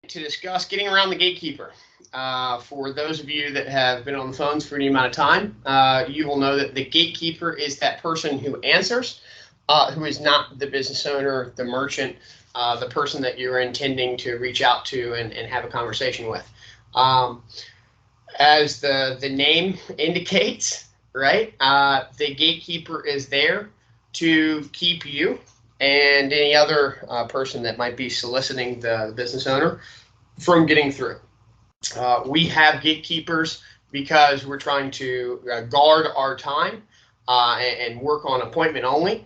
to discuss getting around the gatekeeper. For those of you that have been on the phones for any amount of time, you will know that the gatekeeper is that person who answers, who is not the business owner, the merchant, the person that you're intending to reach out to and have a conversation with. As the name indicates, right, the gatekeeper is there to keep you and any other person that might be soliciting the business owner from getting through. We have gatekeepers because we're trying to guard our time and work on appointment only.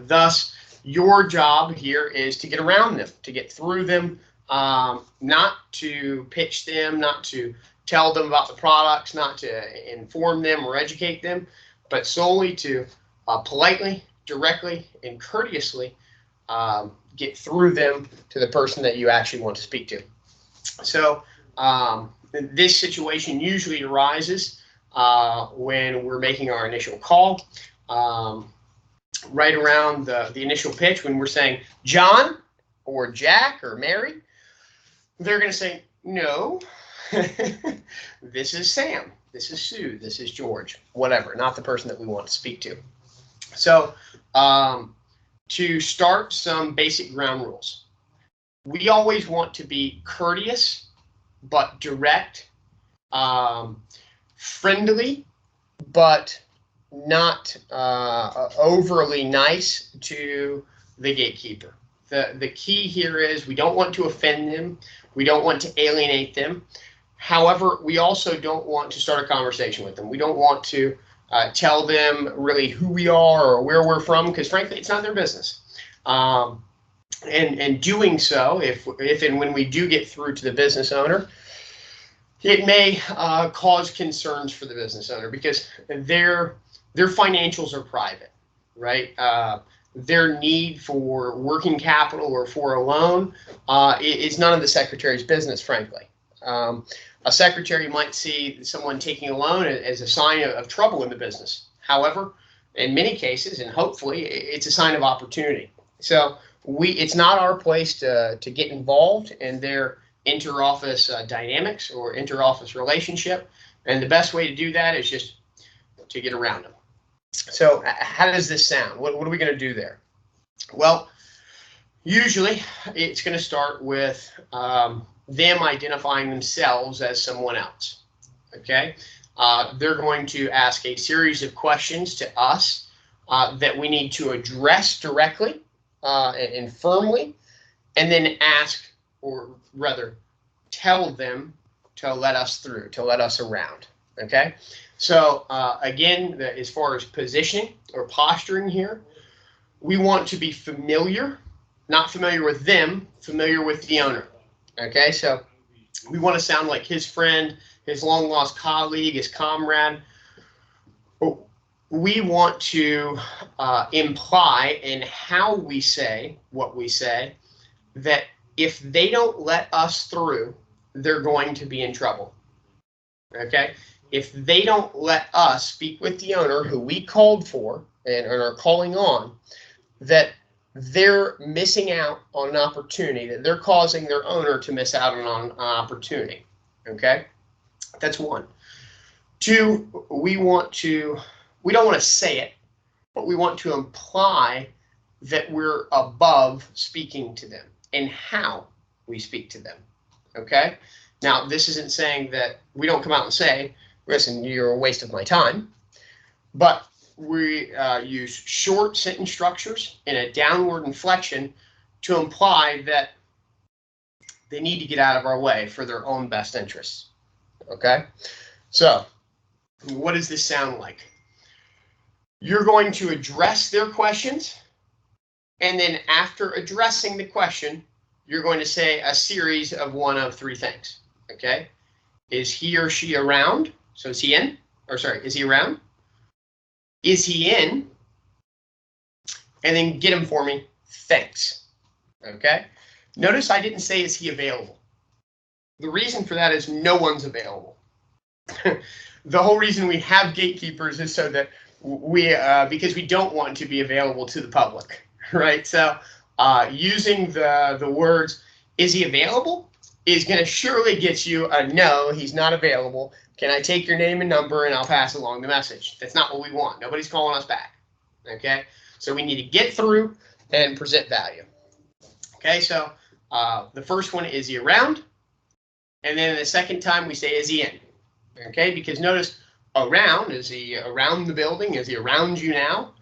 Thus, your job here is to get around them, to get through them, not to pitch them, not to tell them about the products, not to inform them or educate them, but solely to politely, directly, and courteously get through them to the person that you actually want to speak to. So this situation usually arises when we're making our initial call, right around the initial pitch, when we're saying John or Jack or Mary. They're going to say, no, this is Sam, this is Sue, this is George, whatever, not the person that we want to speak to. So to start, some basic ground rules. We always want to be courteous, but direct, friendly, but not overly nice to the gatekeeper. The key here is we don't want to offend them. We don't want to alienate them. However, we also don't want to start a conversation with them. We don't want to tell them really who we are or where we're from, because frankly, it's not their business. And doing so, if and when we do get through to the business owner, it may cause concerns for the business owner because their financials are private, right? Their need for working capital or for a loan is none of the secretary's business, frankly. A secretary might see someone taking a loan as a sign of trouble in the business. However, in many cases, and hopefully, it's a sign of opportunity. So it's not our place to get involved in their inter-office dynamics or inter-office relationship. And the best way to do that is just to get around them. So how does this sound? What are we going to do there? Well, usually it's going to start with them identifying themselves as someone else. Okay, they're going to ask a series of questions to us that we need to address directly and firmly, and then ask, or rather tell them to let us through, to let us around. Okay, so again, as far as positioning or posturing here, we want to be familiar, not familiar with them, familiar with the owner. Okay, so we want to sound like his friend, his long lost colleague, his comrade. We want to imply in how we say what we say that if they don't let us through, they're going to be in trouble. Okay, if they don't let us speak with the owner who we called for and are calling on, that they're missing out on an opportunity, that they're causing their owner to miss out on an opportunity. Okay, that's one. Two, we don't want to say it, but we want to imply that we're above speaking to them and how we speak to them. Okay, now this isn't saying that we don't come out and say, listen, you're a waste of my time, but we use short sentence structures in a downward inflection to imply that they need to get out of our way for their own best interests. Okay, so what does this sound like? You're going to address their questions, and then after addressing the question, you're going to say a series of one of three things. Okay, is he or she around? So is he in? Or sorry, is he around? Is he in? And then get him for me. Thanks. Okay. Notice I didn't say is he available. The reason for that is no one's available. The whole reason we have gatekeepers is so that because we don't want to be available to the public, right? So using the words, Is he available? Is going to surely get you a no, he's not available. Can I take your name and number and I'll pass along the message? That's not what we want. Nobody's calling us back. Okay, so we need to get through and present value. Okay, so the first one, is he around? And then the second time we say, is he in? Okay, because notice around, is he around the building? Is he around you now?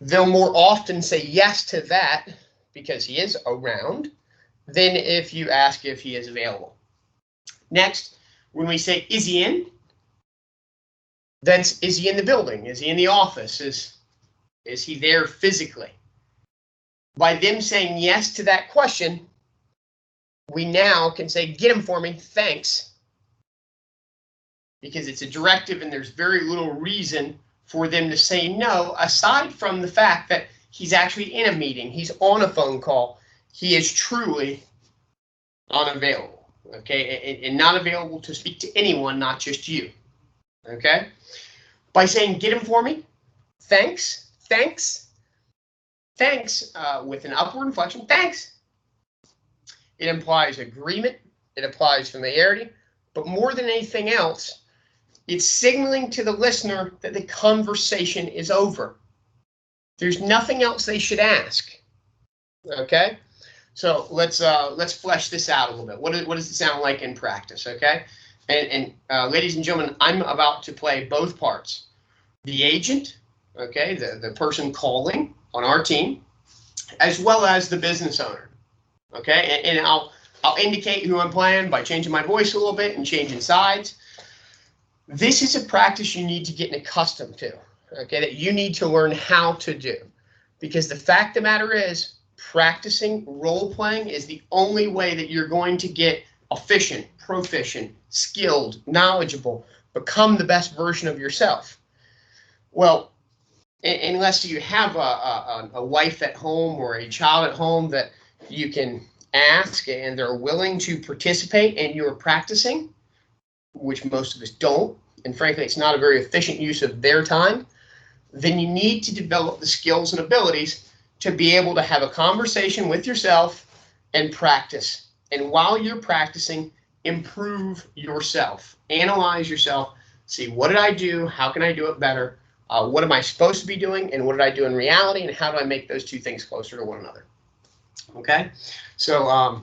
They'll more often say yes to that because he is around than if you ask if he is available. Next, when we say, is he in? That's, is he in the building? Is he in the office? Is he there physically? By them saying yes to that question, we now can say, get him for me, thanks. Because it's a directive and there's very little reason for them to say no, aside from the fact that he's actually in a meeting, he's on a phone call, he is truly unavailable, okay, and not available to speak to anyone, not just you, okay? By saying, get him for me, thanks, thanks, thanks, with an upward inflection, thanks. It implies agreement, it implies familiarity, but more than anything else, it's signaling to the listener that the conversation is over. There's nothing else they should ask. Okay, so let's flesh this out a little bit. What does it sound like in practice? Okay, and ladies and gentlemen, I'm about to play both parts: the agent, okay, the person calling on our team, as well as the business owner. Okay, and I'll indicate who I'm playing by changing my voice a little bit and changing sides. This is a practice you need to get accustomed to, okay, that you need to learn how to do. Because the fact of the matter is, practicing role playing is the only way that you're going to get efficient, proficient, skilled, knowledgeable, become the best version of yourself. Well, unless you have a wife at home or a child at home that you can ask and they're willing to participate and you're practicing, which most of us don't, and frankly, it's not a very efficient use of their time, then you need to develop the skills and abilities to be able to have a conversation with yourself and practice. And while you're practicing, improve yourself, analyze yourself, see what did I do, how can I do it better, what am I supposed to be doing, and what did I do in reality, and how do I make those two things closer to one another. Okay, so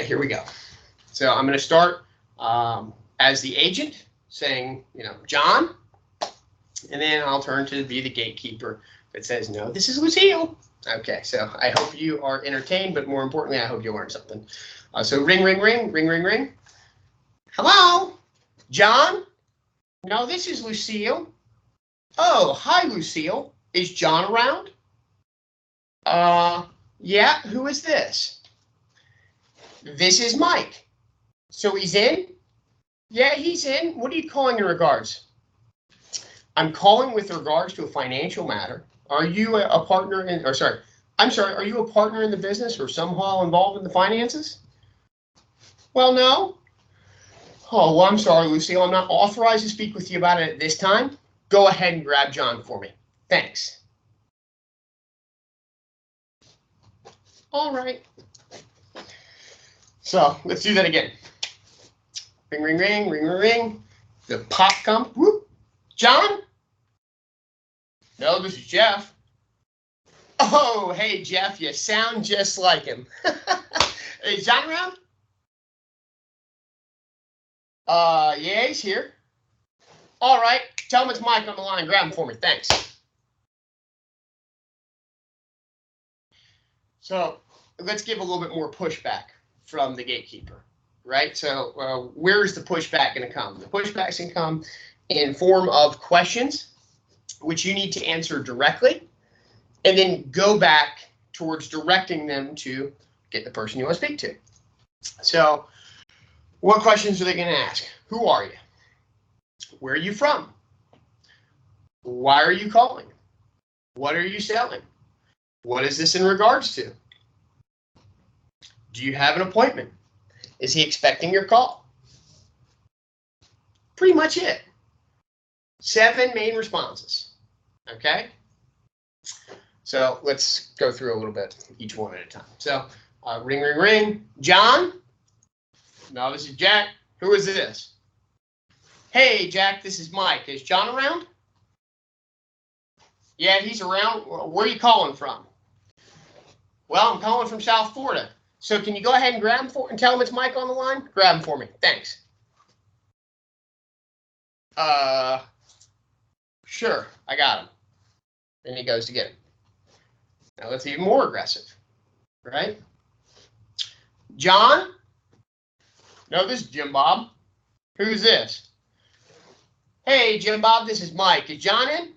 here we go. So I'm going to start as the agent, saying, John, and then I'll turn to be the gatekeeper that says, no, this is Lucille. Okay, so I hope you are entertained, but more importantly, I hope you learn something. So ring, ring, ring, ring, ring, ring. Hello, John? No, this is Lucille. Oh, hi, Lucille. Is John around? Yeah, who is this? This is Mike. So he's in? Yeah, he's in. What are you calling in regards? I'm calling with regards to a financial matter. Are you a partner in, or sorry, I'm sorry, are you a partner in the business or somehow involved in the finances? Well, no. Oh, well, I'm sorry, Lucille. I'm not authorized to speak with you about it at this time. Go ahead and grab John for me. Thanks. All right. So let's do that again. Ring, ring, ring, ring, ring, ring. The pop comes. Whoop. John? No, this is Jeff. Oh, hey, Jeff, you sound just like him. Is John around? Yeah, he's here. All right, tell him it's Mike on the line. Grab him for me. Thanks. So let's give a little bit more pushback from the gatekeeper, right? So where's the pushback going to come? The pushback's going to come in form of questions, which you need to answer directly, and then go back towards directing them to get the person you want to speak to. So what questions are they going to ask? Who are you? Where are you from? Why are you calling? What are you selling? What is this in regards to? Do you have an appointment? Is he expecting your call? Pretty much it. 7 main responses. Okay? So let's go through a little bit, each one at a time. So Ring, ring, ring. John? No, this is Jack. Who is this? Hey, Jack, this is Mike. Is John around? Yeah, he's around. Where are you calling from? Well, I'm calling from South Florida. So can you go ahead and grab him and tell him it's Mike on the line? Grab him for me. Thanks. Sure, I got him. And he goes to get him. Now let's be even more aggressive, right? John? No, this is Jim Bob. Who's this? Hey, Jim Bob, this is Mike. Is John in?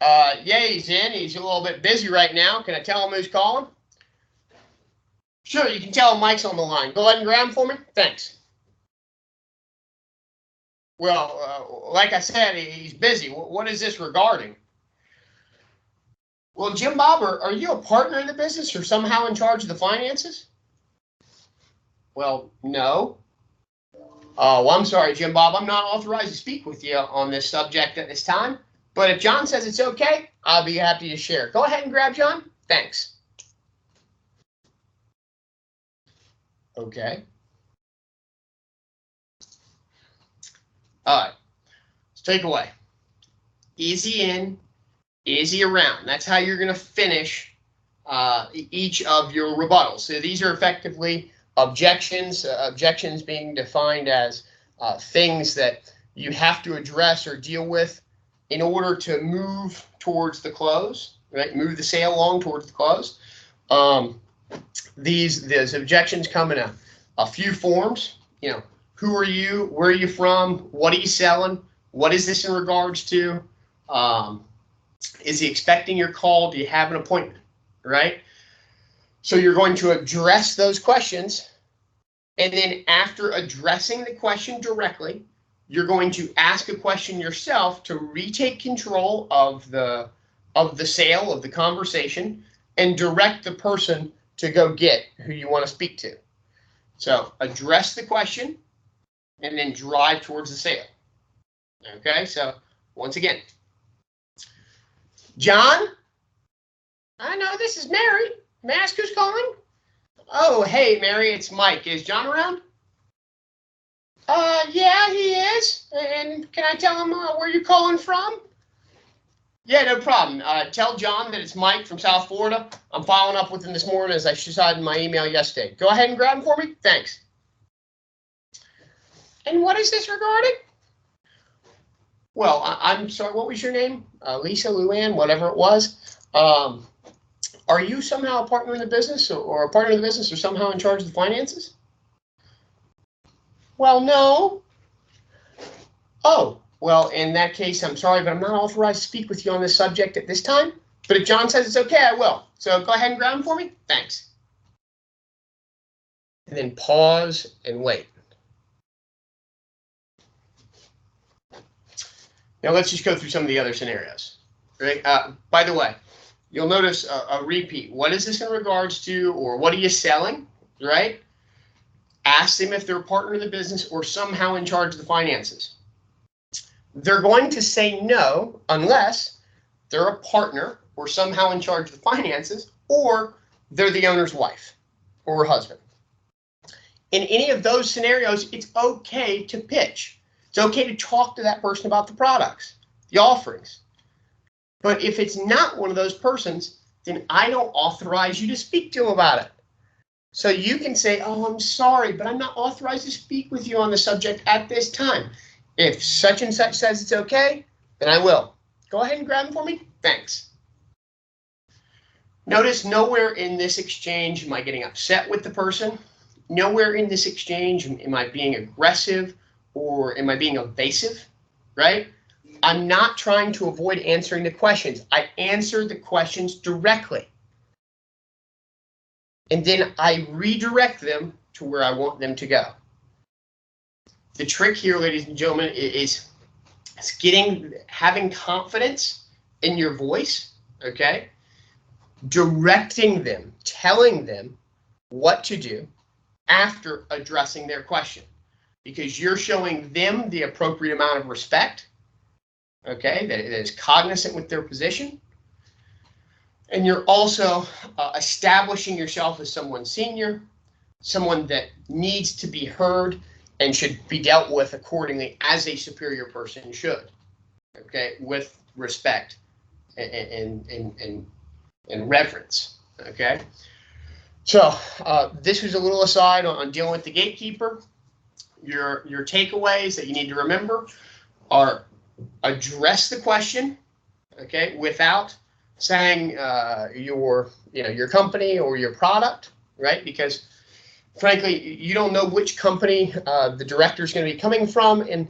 Yeah, he's in. He's a little bit busy right now. Can I tell him who's calling? Sure, you can tell him Mike's on the line. Go ahead and grab him for me. Thanks. Well, like I said, he's busy. What is this regarding? Well, Jim Bob, are you a partner in the business or somehow in charge of the finances? Well, no. Well, I'm sorry, Jim Bob. I'm not authorized to speak with you on this subject at this time. But if John says it's okay, I'll be happy to share. Go ahead and grab John. Thanks. Okay. All right. Let's take away. Easy in, easy around. That's how you're going to finish each of your rebuttals. So these are effectively objections. Objections being defined as things that you have to address or deal with in order to move towards the close, right? Move the sale along towards the close. These objections come in a few forms. You know, who are you? Where are you from? What are you selling? What is this in regards to? Is he expecting your call? Do you have an appointment? Right? So you're going to address those questions. And then after addressing the question directly, you're going to ask a question yourself to retake control of the sale, of the conversation, and direct the person to go get who you want to speak to. So address the question and then drive towards the sale. Okay, so once again, John? I know this is Mary. May I ask who's calling? Oh, hey, Mary, it's Mike. Is John around? Yeah, he is. And can I tell him where you're calling from? Yeah, no problem. Tell John that it's Mike from South Florida. I'm following up with him this morning as I decided in my email yesterday. Go ahead and grab him for me. Thanks. And what is this regarding? Well, I'm sorry, what was your name? Lisa, Luann, whatever it was. Are you somehow a partner in the business or a partner in the business or somehow in charge of the finances? Well, no. Oh, well, in that case, I'm sorry, but I'm not authorized to speak with you on this subject at this time. But if John says it's okay, I will. So go ahead and grab him for me. Thanks. And then pause and wait. Now let's just go through some of the other scenarios. Right? By the way, you'll notice a repeat. What is this in regards to, or what are you selling? Right? Ask them if they're a partner in the business or somehow in charge of the finances. They're going to say no unless they're a partner or somehow in charge of the finances, or they're the owner's wife or husband. In any of those scenarios, it's okay to pitch. It's okay to talk to that person about the products, the offerings. But if it's not one of those persons, then I don't authorize you to speak to them about it. So you can say, oh, I'm sorry, but I'm not authorized to speak with you on the subject at this time. If such and such says it's okay, then I will. Go ahead and grab them for me. Thanks. Notice nowhere in this exchange am I getting upset with the person. Nowhere in this exchange am I being aggressive or am I being evasive, right? I'm not trying to avoid answering the questions. I answer the questions directly. And then I redirect them to where I want them to go. The trick here, ladies and gentlemen, is having confidence in your voice, okay? Directing them, telling them what to do after addressing their question, because you're showing them the appropriate amount of respect, okay, that is cognizant with their position. And you're also establishing yourself as someone senior, someone that needs to be heard and should be dealt with accordingly as a superior person should. Okay, with respect and reverence. Okay, so this was a little aside on dealing with the gatekeeper. Your takeaways that you need to remember are: address the question, okay, without saying your company or your product, right? Because frankly, you don't know which company the director is going to be coming from, and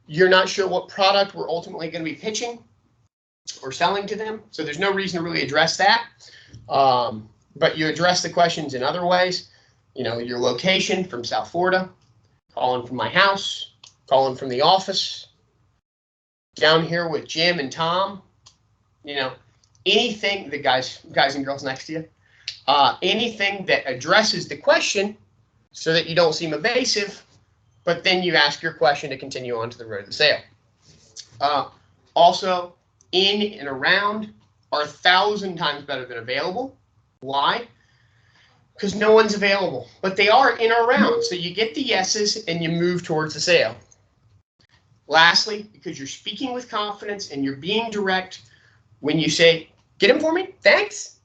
you're not sure what product we're ultimately going to be pitching or selling to them. So there's no reason to really address that. But you address the questions in other ways. You know, your location from South Florida, calling from my house, calling from the office, down here with Jim and Tom. You know, anything, the guys and girls next to you, anything that addresses the question so that you don't seem evasive, but then you ask your question to continue on to the road to the sale. Also, in and around are 1,000 times better than available. Why? Because no one's available, but they are in or around. So you get the yeses and you move towards the sale. Lastly, because you're speaking with confidence and you're being direct, when you say, get him for me, thanks,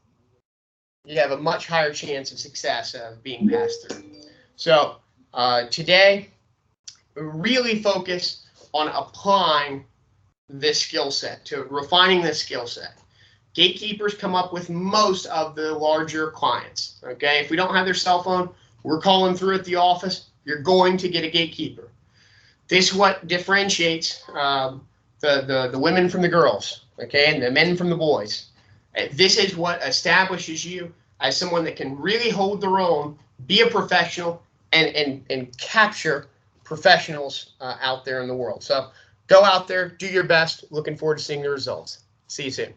you have a much higher chance of success of being passed through. So today, really focus on applying this skill set, to refining this skill set. Gatekeepers come up with most of the larger clients. Okay, if we don't have their cell phone, we're calling through at the office, you're going to get a gatekeeper. This is what differentiates the women from the girls, okay, and the men from the boys. This is what establishes you as someone that can really hold their own, be a professional, and capture professionals out there in the world. So go out there, do your best. Looking forward to seeing the results. See you soon.